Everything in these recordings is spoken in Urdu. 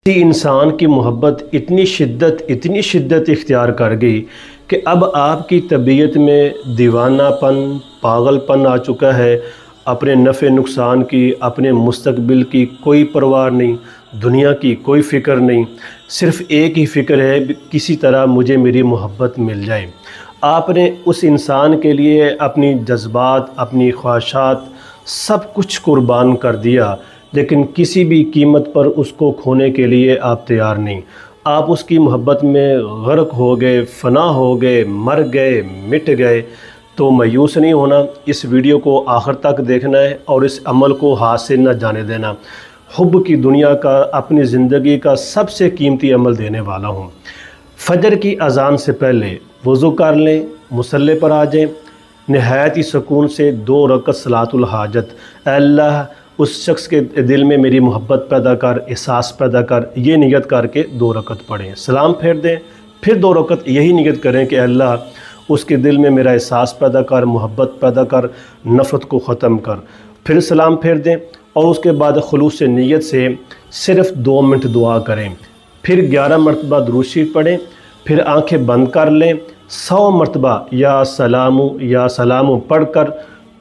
کسی انسان کی محبت اتنی شدت اختیار کر گئی کہ اب آپ کی طبیعت میں دیوانہ پن، پاگل پن آ چکا ہے۔ اپنے نفع نقصان کی، اپنے مستقبل کی کوئی پرواہ نہیں، دنیا کی کوئی فکر نہیں، صرف ایک ہی فکر ہے کسی طرح مجھے میری محبت مل جائے۔ آپ نے اس انسان کے لیے اپنی جذبات، اپنی خواہشات سب کچھ قربان کر دیا، لیکن کسی بھی قیمت پر اس کو کھونے کے لیے آپ تیار نہیں۔ آپ اس کی محبت میں غرق ہو گئے، فنا ہو گئے، مر گئے، مٹ گئے۔ تو مایوس نہیں ہونا، اس ویڈیو کو آخر تک دیکھنا ہے اور اس عمل کو ہاتھ سے نہ جانے دینا۔ حب کی دنیا کا، اپنی زندگی کا سب سے قیمتی عمل دینے والا ہوں۔ فجر کی اذان سے پہلے وضو کر لیں، مصلی پر آ جائیں، نہایت ہی سکون سے 2 رکعت صلاۃ الحاجت، اے اللہ اس شخص کے دل میں میری محبت پیدا کر، احساس پیدا کر، یہ نیت کر کے 2 رکعت پڑھیں، سلام پھیر دیں، پھر 2 رکعت یہی نیت کریں کہ اے اللہ اس کے دل میں میرا احساس پیدا کر، محبت پیدا کر، نفرت کو ختم کر، پھر سلام پھیر دیں اور اس کے بعد خلوص نیت سے صرف 2 منٹ دعا کریں، پھر 11 مرتبہ درود شریف پڑھیں، پھر آنکھیں بند کر لیں، 100 مرتبہ یا سلام پڑھ کر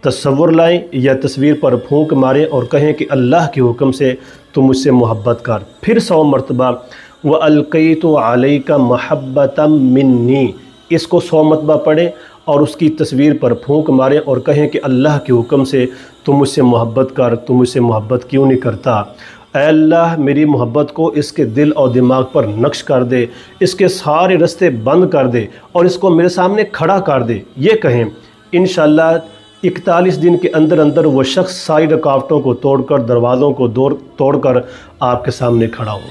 تصور لائیں یا تصویر پر پھونک ماریں اور کہیں کہ اللہ کے حکم سے تو مجھ سے محبت کر، پھر 100 مرتبہ وَأَلْقَيْتُ عَلَيْكَ مَحَبَّةً مِّنِّي، اس کو 100 مرتبہ پڑھیں اور اس کی تصویر پر پھونک ماریں اور کہیں کہ اللہ کے حکم سے تو مجھ سے محبت کر، تو مجھ سے محبت کیوں نہیں کرتا؟ اے اللہ میری محبت کو اس کے دل اور دماغ پر نقش کر دے، اس کے سارے رستے بند کر دے اور اس کو میرے سامنے کھڑا کر دے، یہ کہیں۔ انشاءاللہ 41 دن کے اندر وہ شخص ساری رکاوٹوں کو توڑ کر، دروازوں کو توڑ کر آپ کے سامنے کھڑا ہو۔